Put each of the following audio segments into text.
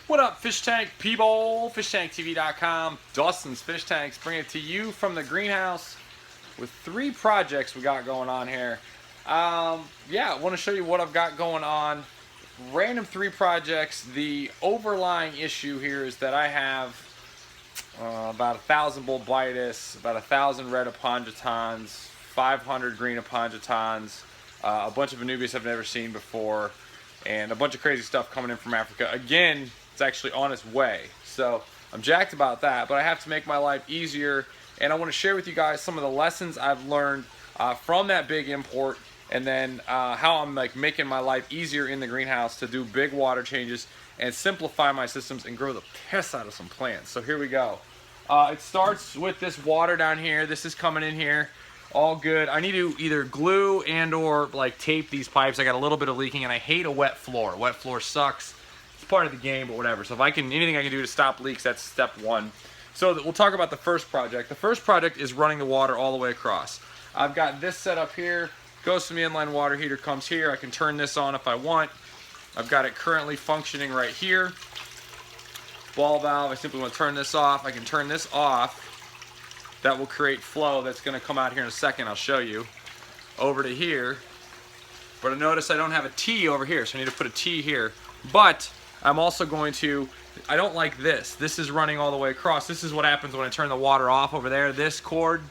What up, fish tank people? FishTankTV.com. Dustin's Fish Tanks bring it to you from the greenhouse with 3 projects we got going on here. Yeah, I want to show you what I've got going on. Random 3 projects. The overlying issue here is that I have about 1,000 Bolbitis, about 1,000 red epongitons, 500 green epongitons, a bunch of anubias I've never seen before, and a bunch of crazy stuff coming in from Africa. Again, it's actually on its way. So I'm jacked about that, but I have to make my life easier, and I want to share with you guys some of the lessons I've learned from that big import, and then how I'm like making my life easier in the greenhouse to do big water changes and simplify my systems and grow the piss out of some plants. So here we go. It starts with this water down here. This is coming in here. All good. I need to either glue and or like tape these pipes. I got a little bit of leaking and I hate a wet floor. Wet floor sucks. It's part of the game, but whatever. So if I can, anything I can do to stop leaks, that's step 1. So we'll talk about the first project. The first project is running the water all the way across. I've got this set up here. Goes to the inline water heater, comes here. I can turn this on if I want. I've got it currently functioning right here. Ball valve, I simply want to turn this off. I can turn this off. That will create flow that's going to come out here in a second. I'll show you. Over to here. But notice I don't have a T over here, so I need to put a T here. But I'm also going to, I don't like this. This is running all the way across. This is what happens when I turn the water off over there. This cord,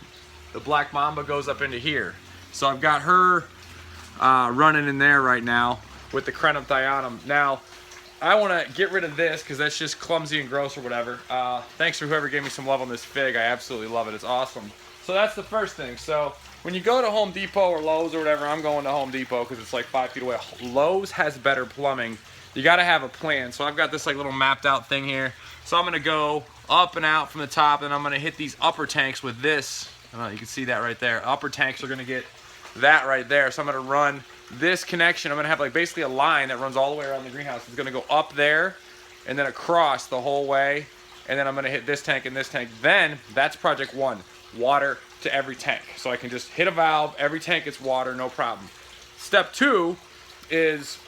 the Black Mamba, goes up into here. So I've got her running in there right now with the crenum thionum. Now, I want to get rid of this because that's just clumsy and gross or whatever. Thanks for whoever gave me some love on this fig. I absolutely love it. It's awesome. So that's the first thing. So when you go to Home Depot or Lowe's or whatever, I'm going to Home Depot because it's like 5 feet away. Lowe's has better plumbing. You got to have a plan. So I've got this like little mapped out thing here. So I'm going to go up and out from the top, and I'm going to hit these upper tanks with this. I don't know, you can see that right there. Upper tanks are going to get that right there. So I'm going to run this connection. I'm going to have like basically a line that runs all the way around the greenhouse. It's going to go up there and then across the whole way, and then I'm going to hit this tank and this tank. Then that's project 1, water to every tank. So I can just hit a valve, every tank gets water, no problem. Step 2 is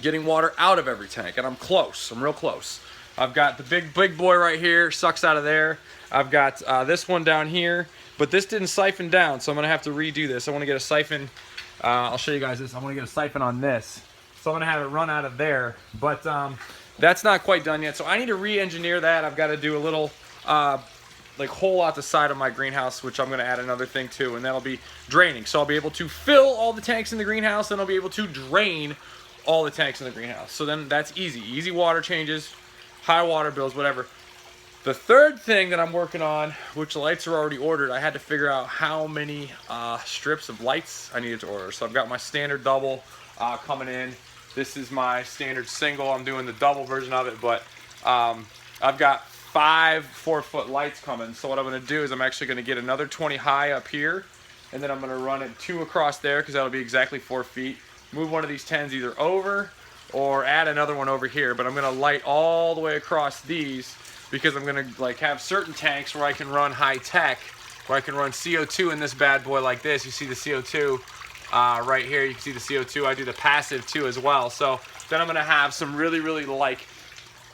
getting water out of every tank, and I'm close. I'm real close. I've got the big boy right here, sucks out of there. I've got this one down here, but this didn't siphon down, so I'm going to have to redo this. I want to get a siphon. I'll show you guys this. I want to get a siphon on this. So I'm going to have it run out of there. But that's not quite done yet. So I need to re-engineer that. I've got to do a little like hole out the side of my greenhouse, which I'm going to add another thing to. And that'll be draining. So I'll be able to fill all the tanks in the greenhouse, and I'll be able to drain all the tanks in the greenhouse. So then that's easy. Easy water changes, high water bills, whatever. The third thing that I'm working on, which the lights are already ordered, I had to figure out how many strips of lights I needed to order. So I've got my standard double coming in. This is my standard single. I'm doing the double version of it, but I've got 5 4-foot lights coming. So what I'm going to do is I'm actually going to get another 20 high up here, and then I'm going to run it 2 across there because that'll be exactly 4 feet. Move one of these 10s either over or add another one over here, but I'm going to light all the way across these, because I'm gonna like have certain tanks where I can run high tech, where I can run CO2 in this bad boy like this. You see the CO2 right here. You can see the CO2. I do the passive too as well. So then I'm gonna have some really like,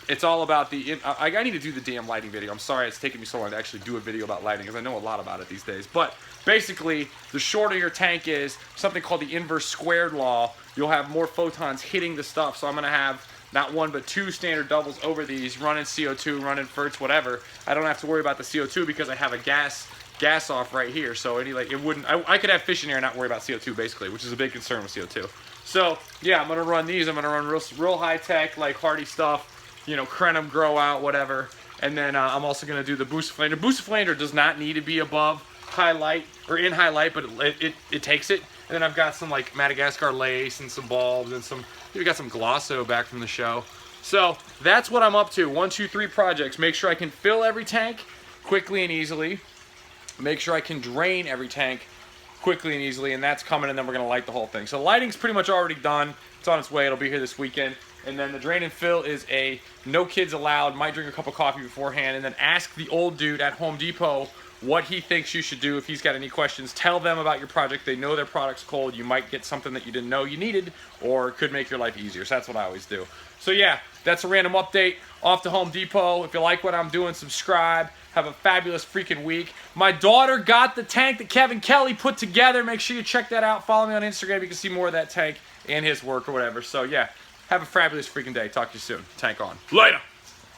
it's all about the, I need to do the damn lighting video. I'm sorry it's taking me so long to actually do a video about lighting because I know a lot about it these days. But basically, the shorter your tank is, something called the inverse squared law, you'll have more photons hitting the stuff. So I'm gonna have not 1 but 2 standard doubles over these, running CO2, running FERTs, whatever. I don't have to worry about the CO2 because I have a gas off right here. So any like it wouldn't. I could have fish in here and not worry about CO2 basically, which is a big concern with CO2. So yeah, I'm gonna run these. I'm gonna run real high tech, like hardy stuff, you know, crenum, grow out, whatever. And then I'm also gonna do the Busaflanger. Busaflanger does not need to be above high light or in high light, but it takes it. And then I've got some like Madagascar lace and some bulbs and some. We got some Glosso back from the show. So that's what I'm up to. 1, 2, 3 projects. Make sure I can fill every tank quickly and easily. Make sure I can drain every tank quickly and easily, and that's coming, and then we're going to light the whole thing. So lighting's pretty much already done. It's on its way. It'll be here this weekend. And then the drain and fill is a no kids allowed. Might drink a cup of coffee beforehand, and then ask the old dude at Home Depot what he thinks you should do. If he's got any questions, tell them about your project. They know their product's cold. You might get something that you didn't know you needed, or could make your life easier. So that's what I always do. So yeah, That's a random update off to Home Depot. If you like what I'm doing, subscribe. Have a fabulous freaking week. My daughter got the tank that Kevin Kelly put together. Make sure you check that out. Follow me on Instagram. You can see more of that tank and his work or whatever. So, yeah, have a fabulous freaking day. Talk to you soon. Tank on. Later.